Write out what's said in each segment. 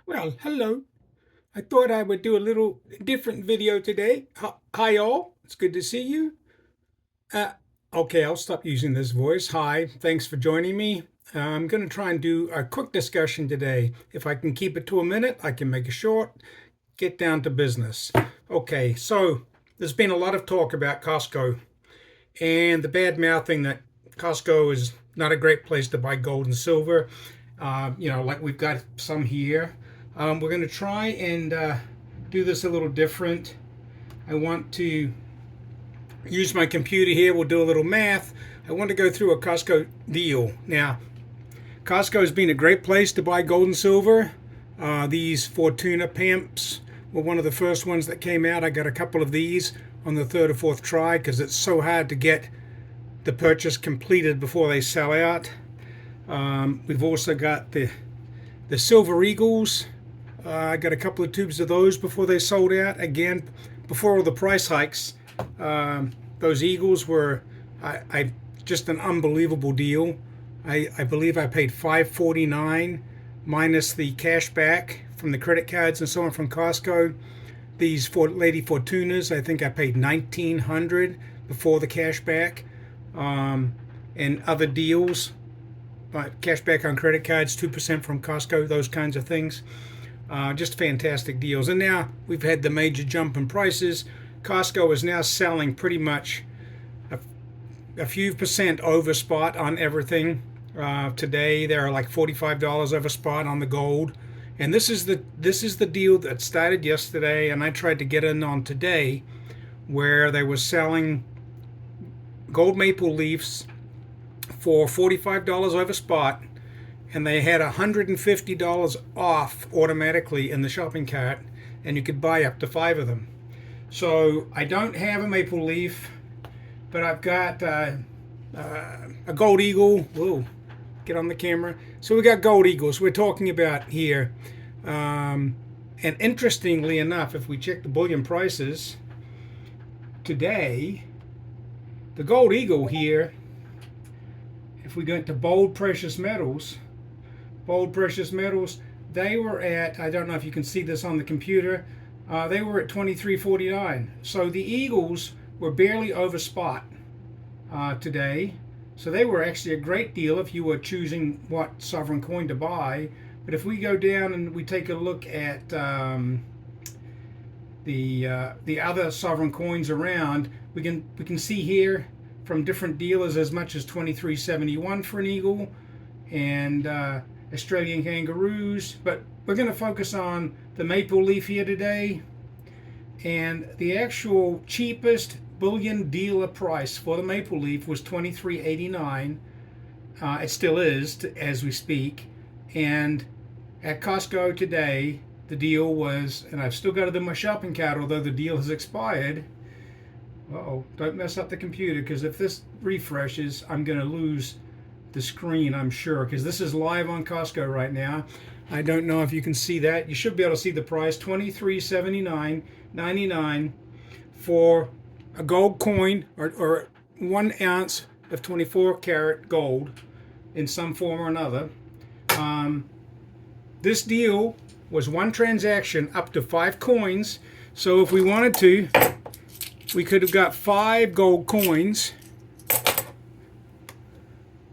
Well, hello. I thought I would do a little different video today. Hi, all. It's good to see you. Uh, okay, I'll stop using this voice. Hi, thanks for joining me. I'm going to try and do a quick discussion today. If I can keep it to a minute, I can make it short. Get down to business. Okay, so there's been a lot of talk about Costco and the bad mouthing that Costco is not a great place to buy gold and silver. Like we've got some here. We're going to try and do this a little different. I want to use my computer here. We'll do a little math. I want to go through a Costco deal. Now, Costco has been a great place to buy gold and silver. These Fortuna pimps were one of the first ones that came out. I got a couple of these on the third or fourth try because it's so hard to get the purchase completed before they sell out. We've also got the Silver Eagles. I got a couple of tubes of those before they sold out. Again, before all the price hikes, those Eagles were I just an unbelievable deal. I believe I paid $5.49 minus the cash back from the credit cards and so on from Costco. These Lady Fortunas, I think I paid $1,900 before the cash back, and other deals. Cash back on credit cards, 2% from Costco, those kinds of things. Just fantastic deals. And now we've had the major jump in prices. Costco is now selling pretty much a few percent over spot on everything. Today they're like $45 over spot on the gold. And this is the deal that started yesterday, and I tried to get in on today, where they were selling gold maple leafs for $45 over spot, and they had $150 off automatically in the shopping cart, and you could buy up to 5 of them. So I don't have a maple leaf, but I've got a gold eagle. Whoa, get on the camera. So we got gold eagles we're talking about here. And interestingly enough, if we check the bullion prices today, the gold eagle here, if we go into bold precious metals, they were at, I don't know if you can see this on the computer, they were at 23.49. So the Eagles were barely over spot today. So they were actually a great deal if you were choosing what sovereign coin to buy. But if we go down and we take a look at the other sovereign coins around, we can see here from different dealers as much as 23.71 for an eagle, and Australian kangaroos. But we're going to focus on the maple leaf here today, and the actual cheapest bullion dealer price for the maple leaf was $23.89. It still is as we speak. And at Costco today, the deal was, and I've still got it in my shopping cart, although the deal has expired. Uh-oh, don't mess up the computer, because if this refreshes, I'm going to lose the screen, I'm sure, because this is live on Costco right now. I don't know if you can see that. You should be able to see the price, $23.79.99 for a gold coin, or 1 ounce of 24 karat gold in some form or another. This deal was one transaction up to 5 coins. So if we wanted to, we could have got 5 gold coins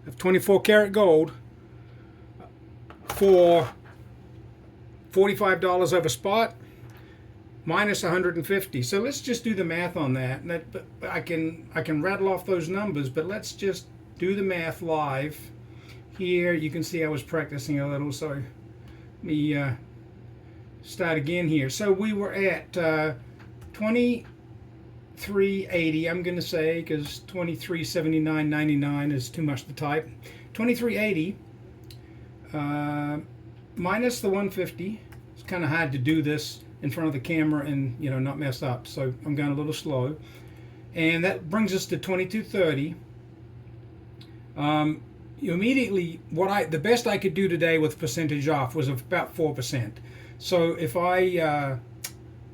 of 24 karat gold for $45 over spot minus 150. So let's just do the math on that. I can rattle off those numbers, but let's just do the math live. Here you can see I was practicing a little, so let me start again here. So we were at 2380, I'm going to say, because 2379.99 is too much to type. 2380 minus the 150. It's kind of hard to do this in front of the camera and not mess up, so I'm going a little slow. And that brings us to 2230. Immediately, the best I could do today with percentage off was about 4%. So if I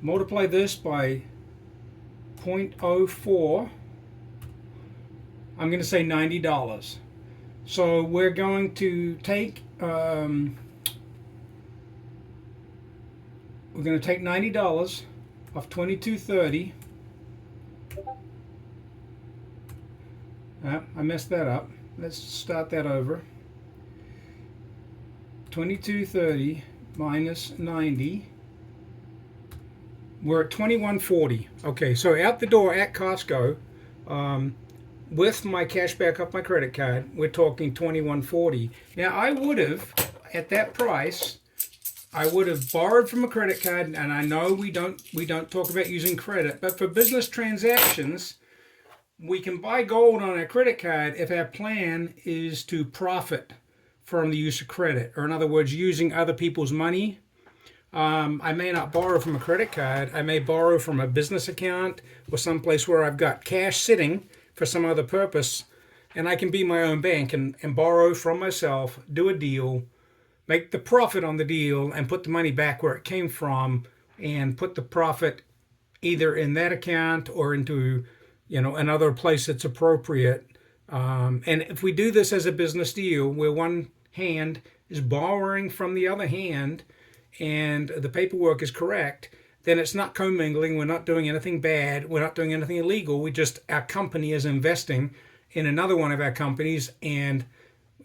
multiply this by 0.04, I'm going to say $90. So we're going to take we're going to take $90 off $22.30. I messed that up. Let's start that over. $22.30 minus 90. We're at $21.40. Okay, so out the door at Costco, with my cash back off my credit card, we're talking $21.40. Now I would have, at that price, I would have borrowed from a credit card, and I know we don't talk about using credit, but for business transactions, we can buy gold on a credit card if our plan is to profit from the use of credit, or in other words, using other people's money. I may not borrow from a credit card. I may borrow from a business account or someplace where I've got cash sitting for some other purpose, and I can be my own bank and borrow from myself, do a deal, make the profit on the deal, and put the money back where it came from, and put the profit either in that account or into another place that's appropriate. And if we do this as a business deal where one hand is borrowing from the other hand and the paperwork is correct, then it's not commingling. We're not doing anything bad. We're not doing anything illegal. Our company is investing in another one of our companies, and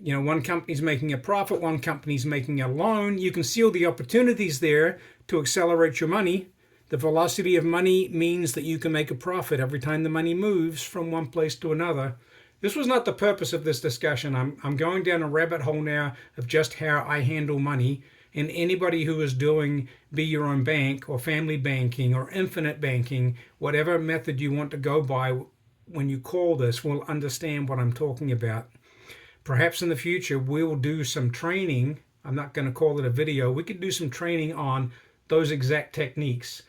one company's making a profit, one company's making a loan. You can see all the opportunities there to accelerate your money. The velocity of money means that you can make a profit every time the money moves from one place to another. This was not the purpose of this discussion. I'm going down a rabbit hole now of just how I handle money. And anybody who is doing Be Your Own Bank or family banking or infinite banking, whatever method you want to go by when you call this, will understand what I'm talking about. Perhaps in the future we'll do some training. I'm not going to call it a video. We could do some training on those exact techniques.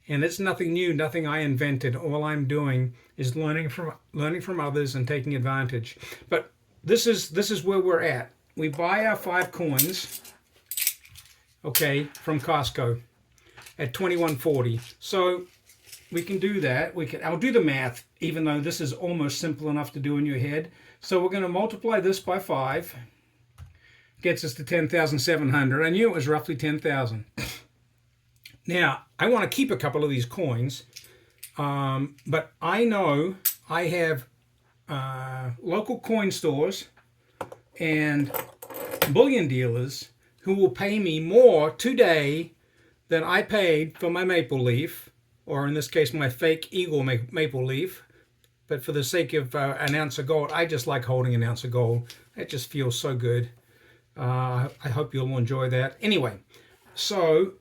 And it's nothing new, nothing I invented. All I'm doing is learning from others and taking advantage. But this is where we're at. We buy our 5 coins, okay, from Costco at $21.40. So we can do that. I'll do the math, even though this is almost simple enough to do in your head. So we're going to multiply this by 5. Gets us to 10,700. I knew it was roughly 10,000. Now, I want to keep a couple of these coins, but I know I have local coin stores and bullion dealers who will pay me more today than I paid for my maple leaf, or in this case, my fake eagle maple leaf. But for the sake of an ounce of gold, I just like holding an ounce of gold. It just feels so good. I hope you'll enjoy that. Anyway, so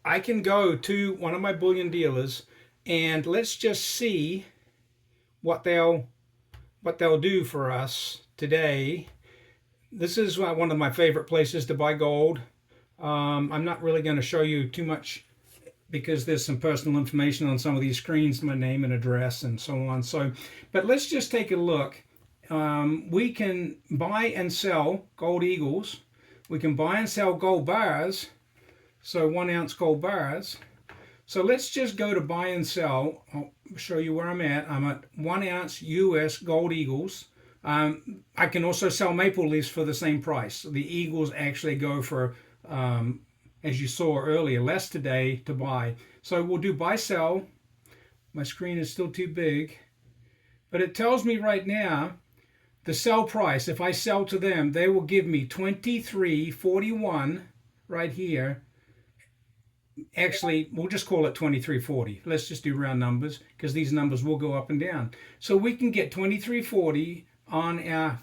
I can go to one of my bullion dealers and let's just see what they'll do for us today. This is one of my favorite places to buy gold. I'm not really going to show you too much because there's some personal information on some of these screens, my name and address and so on. But let's just take a look. We can buy and sell gold eagles. We can buy and sell gold bars. So 1 ounce gold bars. So let's just go to buy and sell. I'll show you where I'm at. I'm at 1 ounce US gold eagles. I can also sell maple leafs for the same price. The eagles actually go for, as you saw earlier, less today to buy. So we'll do buy sell. My screen is still too big. But it tells me right now the sell price. If I sell to them, they will give me $23.41 right here. Actually, we'll just call it $23.40. Let's just do round numbers because these numbers will go up and down. So we can get $23.40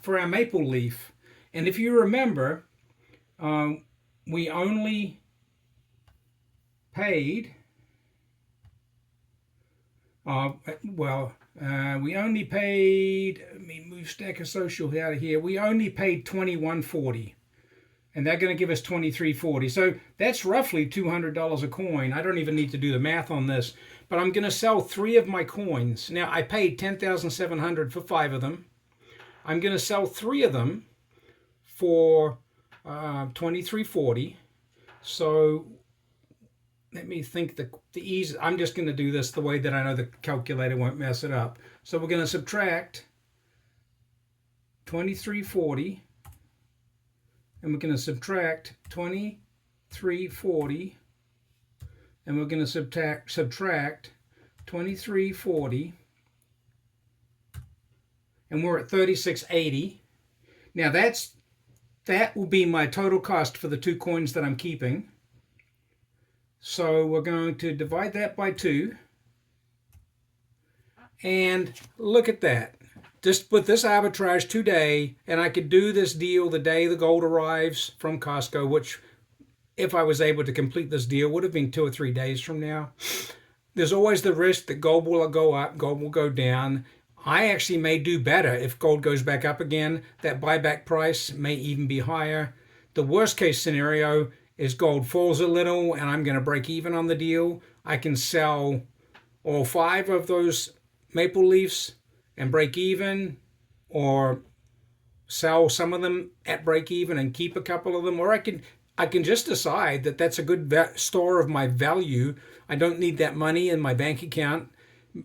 for our maple leaf. And if you remember, we only paid. We only paid. Let me move Stack of Social out of here. We only paid $21.40. And they're going to give us $23.40. So that's roughly $200 a coin. I don't even need to do the math on this. But I'm going to sell 3 of my coins. Now, I paid $10,700 for 5 of them. I'm going to sell 3 of them for $23.40. So let me think the easy. I'm just going to do this the way that I know the calculator won't mess it up. So we're going to subtract $23.40. And we're going to subtract $23.40. 23.40, and we're going to subtract 23.40, and we're at 36.80. Now that will be my total cost for the 2 coins that I'm keeping. So we're going to divide that by 2. And look at that. Just with this arbitrage today, and I could do this deal the day the gold arrives from Costco, which, if I was able to complete this deal, would have been 2 or 3 days from now. There's always the risk that gold will go up, gold will go down. I actually may do better if gold goes back up again. That buyback price may even be higher. The worst case scenario is gold falls a little and I'm going to break even on the deal. I can sell all 5 of those maple leafs and break even, or sell some of them at break even and keep a couple of them, or I can just decide that that's a good store of my value. I don't need that money in my bank account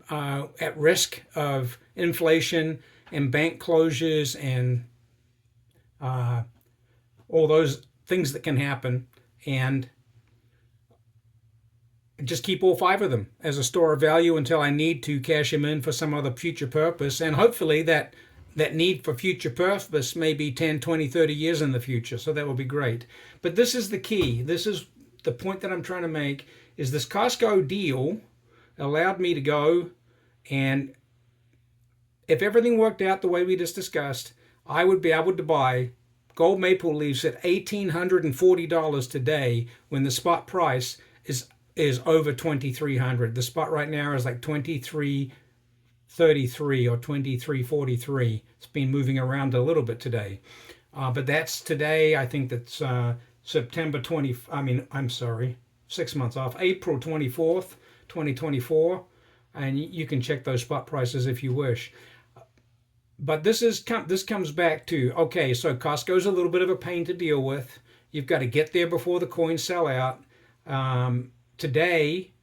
at risk of inflation and bank closures and all those things that can happen, and just keep all 5 of them as a store of value until I need to cash them in for some other future purpose. And hopefully that need for future purpose may be 10, 20, 30 years in the future. So that will be great. But this is the key. This is the point that I'm trying to make, is this Costco deal allowed me to go, and if everything worked out the way we just discussed, I would be able to buy gold maple leafs at $1,840 today when the spot price is over $2,300. The spot right now is like $2,333 or $2,343. It's been moving around a little bit today, but that's today. I think that's September 20. I'm sorry, 6 months off. April 24th, 2024, and you can check those spot prices if you wish. But this comes back to, okay, so Costco's a little bit of a pain to deal with. You've got to get there before the coins sell out. Today,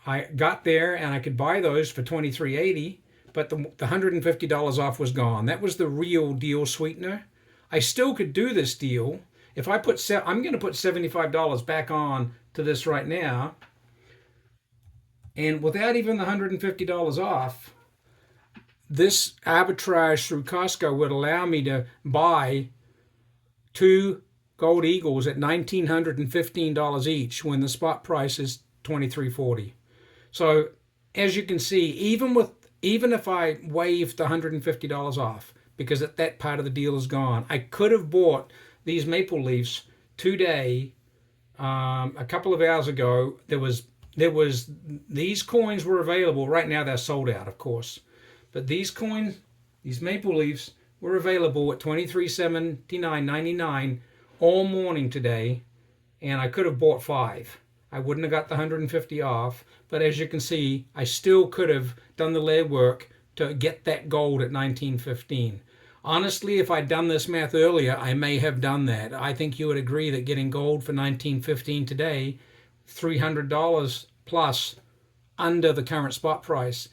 I got there and I could buy those for $23.80, but the $150 off was gone. That was the real deal sweetener. I still could do this deal if I I'm going to put $75 back on to this right now, and without even the $150 off, this arbitrage through Costco would allow me to buy 2 gold eagles at $1,915 each when the spot price is $23.40. So as you can see, even if I waived the $150 off, because that part of the deal is gone, I could have bought these maple leafs today. A couple of hours ago, these coins were available. Right now they're sold out, of course, but these coins, these maple leafs, were available at $23.79.99 all morning today, and I could have bought 5. I wouldn't have got the $150 off, but as you can see, I still could have done the legwork to get that gold at $19.15. Honestly, if I'd done this math earlier, I may have done that. I think you would agree that getting gold for $19.15 today, $300 plus under the current spot price,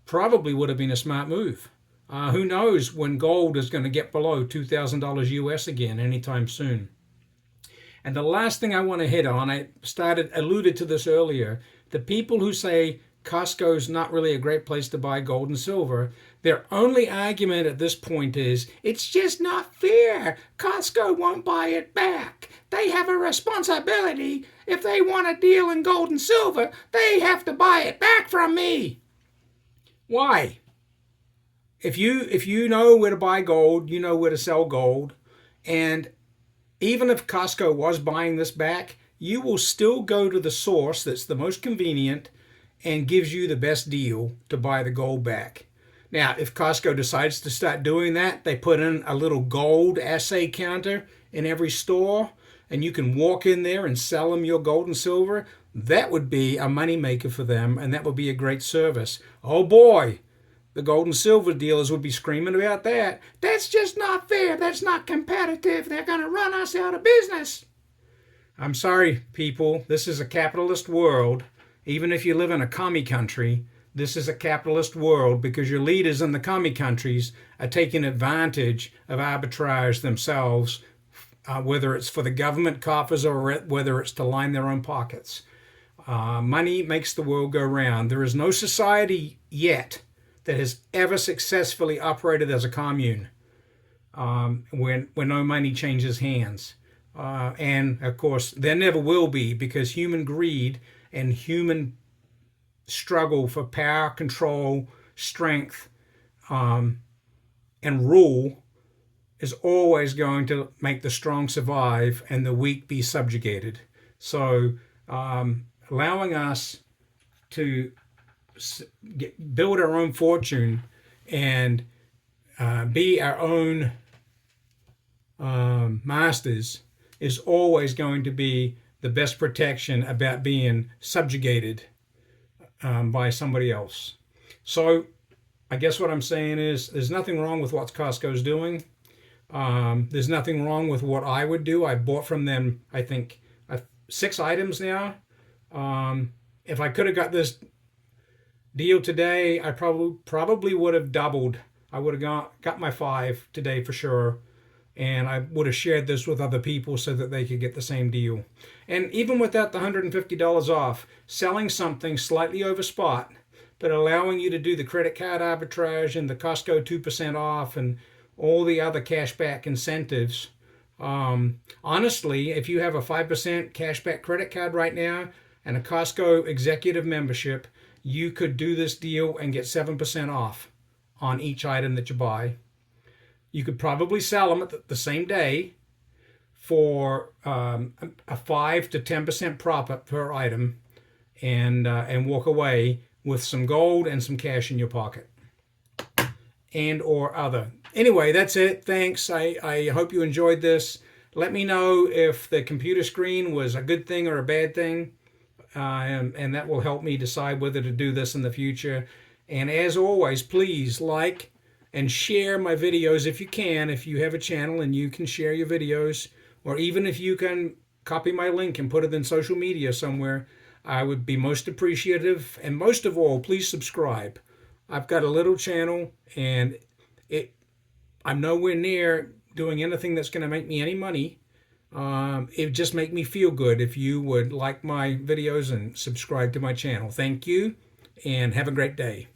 probably would have been a smart move. Who knows when gold is going to get below $2,000 US again anytime soon. And the last thing I want to hit on, I alluded to this earlier, the people who say Costco's not really a great place to buy gold and silver, their only argument at this point is, it's just not fair. Costco won't buy it back. They have a responsibility. If they want a deal in gold and silver, they have to buy it back from me. Why? If you know where to buy gold, you know where to sell gold, and even if Costco was buying this back, you will still go to the source that's the most convenient and gives you the best deal to buy the gold back. Now, if Costco decides to start doing that, they put in a little gold assay counter in every store, and you can walk in there and sell them your gold and silver. That would be a moneymaker for them, and that would be a great service. Oh boy, the gold and silver dealers would be screaming about that. That's just not fair. That's not competitive. They're going to run us out of business. I'm sorry, people. This is a capitalist world. Even if you live in a commie country, this is a capitalist world because your leaders in the commie countries are taking advantage of arbitrage themselves whether it's for the government coffers or whether it's to line their own pockets. Money makes the world go round. There is no society yet that has ever successfully operated as a commune when no money changes hands. And of course, there never will be, because human greed and human struggle for power, control, strength, and rule is always going to make the strong survive and the weak be subjugated. So allowing us to build our own fortune and be our own masters is always going to be the best protection about being subjugated by somebody else. So I guess what I'm saying is there's nothing wrong with what Costco's doing. There's nothing wrong with what I would do. I bought from them, I think, 6 items now. If I could have got this deal today, I probably would have doubled. I would have got my 5 today for sure. And I would have shared this with other people so that they could get the same deal. And even without the $150 off, selling something slightly over spot, but allowing you to do the credit card arbitrage and the Costco 2% off and all the other cashback incentives. Honestly, if you have a 5% cashback credit card right now and a Costco executive membership, you could do this deal and get 7% off on each item that you buy. You could probably sell them at the same day for a 5 to 10% profit per item, and walk away with some gold and some cash in your pocket, and or other. Anyway, that's it. Thanks. I hope you enjoyed this. Let me know if the computer screen was a good thing or a bad thing, and that will help me decide whether to do this in the future. And as always, please like and share my videos if you can. If you have a channel and you can share your videos, or even if you can copy my link and put it in social media somewhere, I would be most appreciative. And most of all, please subscribe. I've got a little channel, and I'm nowhere near doing anything that's going to make me any money. It would just make me feel good if you would like my videos and subscribe to my channel. Thank you, and have a great day.